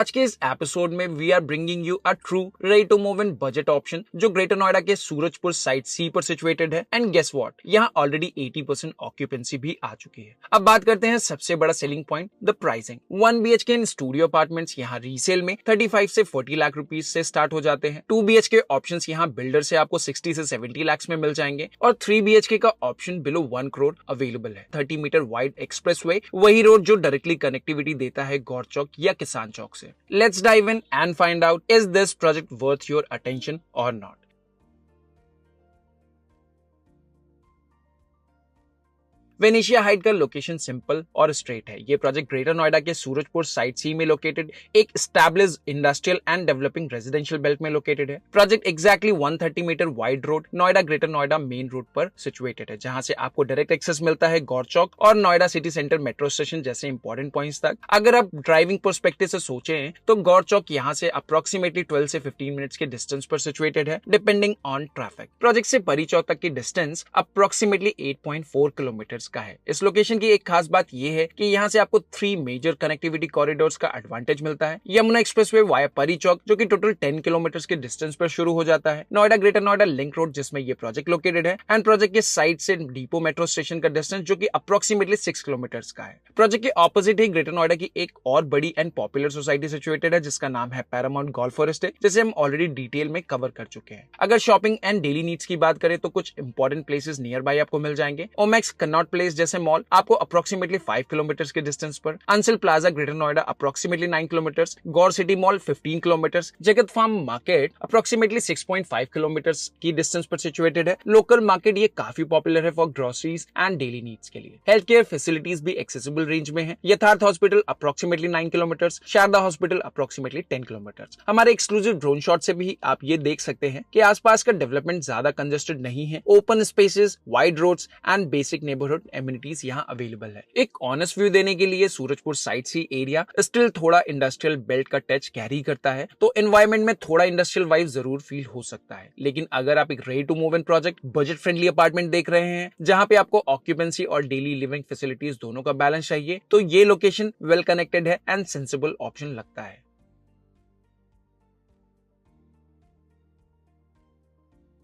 आज के इस एपिसोड में we are bringing you a true ready to move in budget option जो ग्रेटर नोएडा के सूरजपुर साइट सी पर सिचुएटेड है। एंड गेस व्हाट, यहाँ ऑलरेडी 80% ऑक्यूपेंसी भी आ चुकी है। अब बात करते हैं सबसे बड़ा selling point, the pricing. 1 BHK in studio apartments यहाँ रीसेल में 35 से 40 लाख रुपीज से स्टार्ट हो जाते हैं। 2 BHK ऑप्शंस यहाँ बिल्डर से आपको 60 से 70 लाख में मिल जाएंगे और 3 BHK का ऑप्शन बिलो 1 करोड़ अवेलेबल है। 30 मीटर वाइड एक्सप्रेसवे, वही रोड जो डायरेक्टली कनेक्टिविटी देता है गौर चौक या किसान चौक से। Let's dive in and find out, is this project worth your attention or not? Venetia height का लोकेशन सिंपल और स्ट्रेट है। ये प्रोजेक्ट ग्रेटर नोएडा के सूरजपुर साइट सी में लोकेटेड एक established industrial and developing residential belt में लोकेटेड है। Project exactly 130 meter wide road Noida greater Noida main road पर सिचुएटेड है, जहां से आपको डायरेक्ट एक्सेस मिलता है गौर चौक और Noida city centre metro station जैसे इंपॉर्टेंट पॉइंट्स तक। अगर आप ड्राइविंग पर्सपेक्टिव से सोचें तो गौर चौक यहाँ से अप्रोक्सीमेटली 12 से 15 मिनट्स के डिस्टेंस पर सिचुएटेड है, डिपेंडिंग ऑन ट्रैफिक। प्रोजेक्ट से परी चौक तक की डिस्टेंस अप्रोक्सीमेटली 8.4 किलोमीटर का है। इस लोकेशन की एक खास बात यह है कि यहाँ से आपको 3 मेजर कनेक्टिविटी कॉरिडोर्स का एडवांटेज मिलता है। यमुना एक्सप्रेसवे वाया परी चौक जो कि टोटल 10 किलोमीटर के डिस्टेंस पर शुरू हो जाता है, Noida greater Noida link road जिसमें ये प्रोजेक्ट लोकेटेड है, एंड प्रोजेक्ट के साइड से डिपो मेट्रो स्टेशन का डिस्टेंस जो कि अप्रोक्सीमेटली 6 किलोमीटर का है। प्रोजेक्ट के ऑपोजिट ही ग्रेटर नोएडा की एक और बड़ी एंड पॉपुलर सोसाइटी सिचुएटेड है जिसका नाम है पैरामाउंट गोल्फ फॉरेस्ट, जिसे हम ऑलरेडी डिटेल में कवर कर चुके हैं। अगर शॉपिंग एंड डेली नीड्स की बात करें तो कुछ इंपॉर्टेंट प्लेसेस नियर बाय आपको मिल जाएंगे। ओमैक्स कनॉट प्लेस जैसे मॉल आपको अप्रोक्सीमेटली 5 किलोमीटर के डिस्टेंस पर, Ansal Plaza Greater Noida approximately 9 kilometre, Gaur City mall 15 kilometre, Jagat Farm market approximately 6.5 kilometre की डिस्टेंस पर सिचुएटेड है। लोकल मार्केट ये काफी पॉपुलर है for groceries and daily needs के लिए। हेल्थ केयर फैसिलिटीज भी एक्सेसिबल रेंज में है। Yatharth hospital approximately 9 kilometre, Sharda hospital approximately 10 kilometre. हमारे एक्सक्लूसिव ड्रोन शॉट से भी आप ये देख सकते हैं कि आसपास का डेवलपमेंट ज्यादा कंजेस्टेड नहीं है। Open spaces, wide roads and basic neighbourhood amenities यहाँ अवेलेबल है। एक ऑनेस्ट व्यू देने के लिए Surajpur site C area still थोड़ा इंडस्ट्रियल बेल्ट का टच कैरी करता है, तो एनवायरनमेंट में थोड़ा इंडस्ट्रियल वाइब जरूर फील हो सकता है। लेकिन अगर आप एक ready to move in project budget friendly apartment देख रहे हैं जहां पे आपको ऑक्यूपेंसी और डेली लिविंग फैसिलिटीज दोनों का बैलेंस चाहिए, तो ये लोकेशन वेल कनेक्टेड है एंड सेंसिबल ऑप्शन लगता है।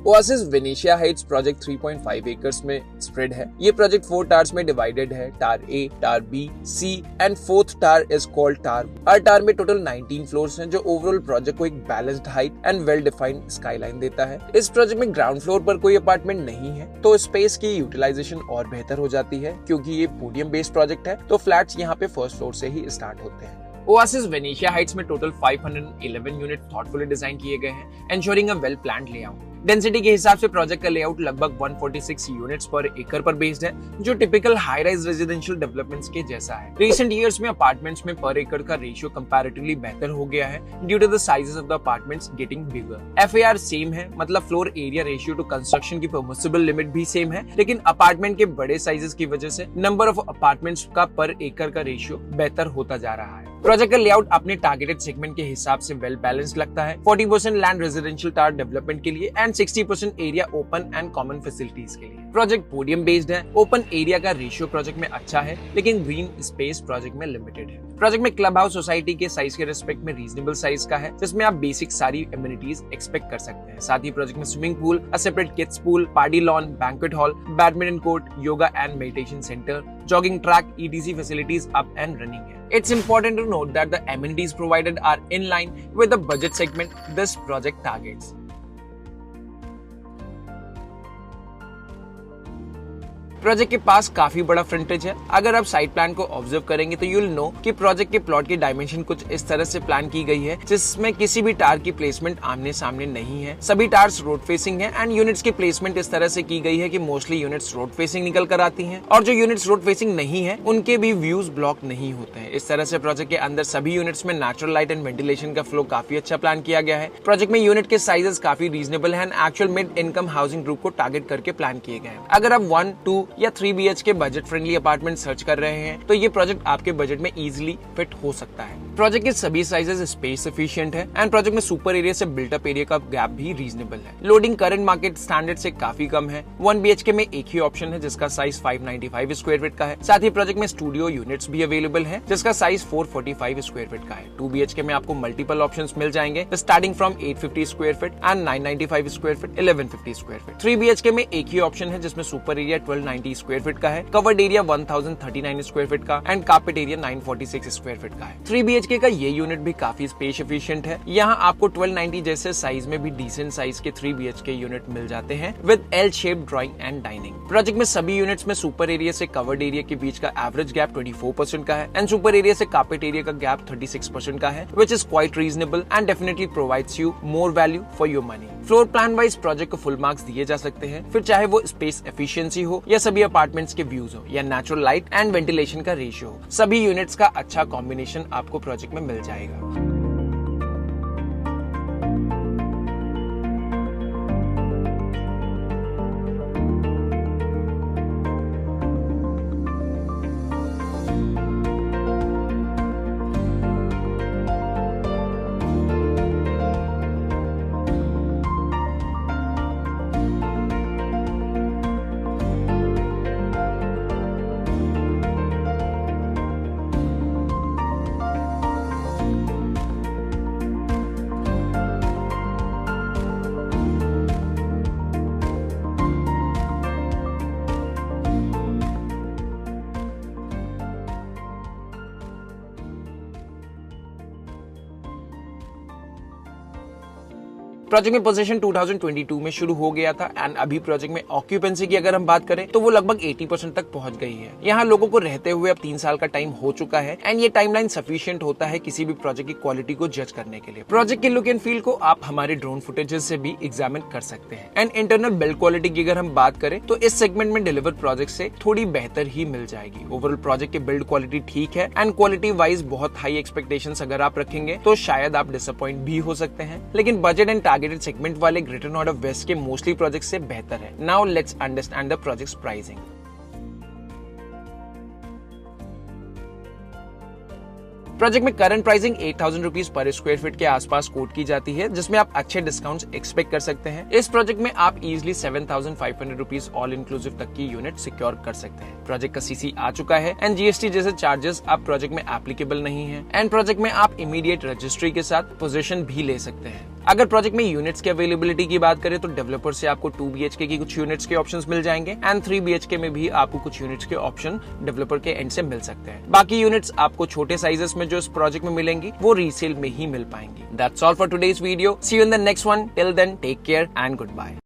Oasis Venetia Heights project 3.5 acres में स्प्रेड है। ये प्रोजेक्ट 4 टावर्स में डिवाइडेड है, tower A, tower B, C and 4th tower is called tower. हर टावर में टोटल 19 फ्लोर्स हैं जो ओवरऑल प्रोजेक्ट को एक balanced height and well defined skyline देता है। इस प्रोजेक्ट में ग्राउंड फ्लोर पर कोई अपार्टमेंट नहीं है, तो स्पेस की यूटिलाइजेशन और बेहतर हो जाती है। क्योंकि ये पोडियम बेस्ड प्रोजेक्ट है तो फ्लैट्स यहाँ पे फर्स्ट फ्लोर से ही स्टार्ट होते हैं। ओएसिस वेनेशिया हाइट्स में टोटल 511 यूनिट थॉटफुली डिजाइन किए गए हैं, ensuring a well planned layout. Density के हिसाब से प्रोजेक्ट का लेआउट लगभग 146 यूनिट्स पर एकड़ पर बेस्ड है, जो typical high rise residential developments के जैसा है। रिसेंट ईयर्स में अपार्टमेंट्स में पर एकड़ का रेशियो कंपैरेटिवली बेहतर हो गया है due to the sizes of the apartments getting bigger. FAR same है, मतलब floor area ratio to construction की परमिसिबल लिमिट भी सेम है, लेकिन अपार्टमेंट के बड़े साइजेस की वजह से नंबर ऑफ अपार्टमेंट्स का पर एकड़ का रेशियो बेहतर होता जा रहा है। प्रोजेक्ट का लेआउट अपने टारगेटेड सेगमेंट के हिसाब से वेल बैलेंस्ड लगता है। 40% लैंड रेजिडेंशियल टावर डेवलपमेंट के लिए and 60% area open and common facilities के लिए। प्रोजेक्ट पोडियम बेस्ड है। ओपन एरिया का रेशियो प्रोजेक्ट में अच्छा है, लेकिन ग्रीन स्पेस प्रोजेक्ट में लिमिटेड है। प्रोजेक्ट में क्लब हाउस सोसाइटी के साइज के रिस्पेक्ट में रीजनेबल साइज का है, जिसमें आप बेसिक सारी एमिनिटीज एक्सपेक्ट कर सकते हैं। साथ ही प्रोजेक्ट में swimming pool, a separate kids pool, party lawn, banquet hall, badminton court, yoga and meditation centre, jogging track, etc. facilities up and running है। It's important to note that the amenities provided are in line with the budget segment this project targets. Project के पास काफी बड़ा फ्रंटेज है। अगर आप side plan को observe करेंगे तो यूल नो कि प्रोजेक्ट के प्लॉट की डायमेंशन कुछ इस तरह से प्लान की गई है जिसमें किसी भी टावर की प्लेसमेंट आमने सामने नहीं है। सभी टावर्स रोड फेसिंग है एंड यूनिट्स की प्लेसमेंट इस तरह से की गई है कि मोस्टली यूनिट्स रोड फेसिंग निकल कर आती हैं, और जो यूनिट्स रोड फेसिंग नहीं है उनके भी व्यूज ब्लॉक नहीं होते हैं। इस तरह से प्रोजेक्ट के अंदर सभी यूनिट्स में नेचुरल लाइट एंड वेंटिलेशन का फ्लो काफी अच्छा प्लान किया गया है। प्रोजेक्ट में यूनिट के साइजेस काफी रीजनेबल है and actual mid income housing group को टारगेट करके प्लान किए गए हैं। अगर आप 1, 2 या 3 BHK budget friendly apartment search कर रहे हैं तो ये प्रोजेक्ट आपके बजट में इजीली फिट हो सकता है। प्रोजेक्ट के सभी साइजेस स्पेस एफिशिएंट है एंड प्रोजेक्ट में सुपर एरिया से बिल्टअप एरिया का गैप भी रीजनेबल है। लोडिंग करंट मार्केट स्टैंडर्ड से काफी कम है। 1 BHK में एक ही ऑप्शन है जिसका साइज 595 स्क्वायर फीट का है। साथ ही प्रोजेक्ट में स्टूडियो यूनिट्स भी अवेलेबल है जिसका साइज 445 स्क्वायर फीट का है। 2 BHK में आपको मल्टीपल ऑप्शंस मिल जाएंगे starting from 850 square feet and 995 square feet, 1150 square feet. 3 BHK में एक ही ऑप्शन है जिसमें सुपर एरिया 1290 स्क्वायर फीट का है, कवर्ड एरिया 1039 स्क्वायर फीट का and carpet area 946 square feet का है। 3 BHK का ये यूनिट भी काफी स्पेस एफिशिएंट है। यहाँ आपको 1290 जैसे साइज में भी डिसेंट साइज के 3 BHK यूनिट मिल जाते हैं with L shape drawing and dining. Project में सभी यूनिट्स में सुपर एरिया से कवर्ड एरिया के बीच का एवरेज गैप 24% का है एंड सुपर एरिया से कारपेट एरिया का गैप 36% का है, which is quite reasonable and definitely provides you more value for your money। Floor plan wise project को फुल मार्क्स दिए जा सकते हैं, फिर चाहे वो स्पेस एफिशिएंसी हो या सभी अपार्टमेंट्स के व्यूज हो या नेचुरल लाइट एंड वेंटिलेशन का रेशियो हो, सभी यूनिट्स का अच्छा कॉम्बिनेशन आपको प्रोजेक्ट में मिल जाएगा। प्रोजेक्ट में पोजीशन 2022 में शुरू हो गया था एंड अभी प्रोजेक्ट में ऑक्यूपेंसी की अगर हम बात करें तो वो लगभग 80% तक पहुंच गई है। यहाँ लोगों को रहते हुए अब 3 साल का टाइम हो चुका है एंड ये टाइमलाइन सफिशिएंट होता है किसी भी प्रोजेक्ट की क्वालिटी को जज करने के लिए। प्रोजेक्ट के लुक एंड फील को आप हमारे ड्रोन फुटेजेस से भी एग्जामिन कर सकते हैं एंड इंटरनल बिल्ड क्वालिटी की अगर हम बात करें तो इस सेगमेंट में डिलीवर प्रोजेक्ट से थोड़ी बेहतर ही मिल जाएगी। ओवरऑल प्रोजेक्ट की बिल्ड क्वालिटी ठीक है एंड क्वालिटी वाइज बहुत हाई एक्सपेक्टेशंस अगर आप रखेंगे तो शायद आप डिसअपॉइंट भी हो सकते हैं, लेकिन बजट एंड टारगेटेड सेगमेंट वाले ग्रेटर नोएडा वेस्ट के मोस्टली प्रोजेक्ट से बेहतर है। Now let's understand the projects pricing. Project में current pricing 8,000 rupees per square feet के आसपास कोट की जाती है, जिसमें आप अच्छे डिस्काउंट्स एक्सपेक्ट कर सकते हैं। इस प्रोजेक्ट में आप इजीली 7,500 रुपीज ऑल इंक्लूसिव तक की यूनिट सिक्योर कर सकते हैं। प्रोजेक्ट का सीसी आ चुका है एंड जीएसटी जैसे चार्जेस आप प्रोजेक्ट में एप्लीकेबल नहीं है एंड प्रोजेक्ट में आप इमीडिएट रजिस्ट्री के साथ पोजीशन भी ले सकते हैं। अगर प्रोजेक्ट में यूनिट्स की अवेलेबिलिटी की बात करें तो डेवलपर से आपको 2 BHK की कुछ यूनिट्स के ऑप्शंस मिल जाएंगे एंड 3 BHK में भी आपको कुछ यूनिट्स के ऑप्शन डेवलपर के एंड से मिल सकते हैं। बाकी यूनिट्स आपको छोटे साइजेस में जो इस प्रोजेक्ट में मिलेंगी वो रीसेल में ही मिल पाएंगी। That's all for today's video. See you in the next one. Till then take care and good bye.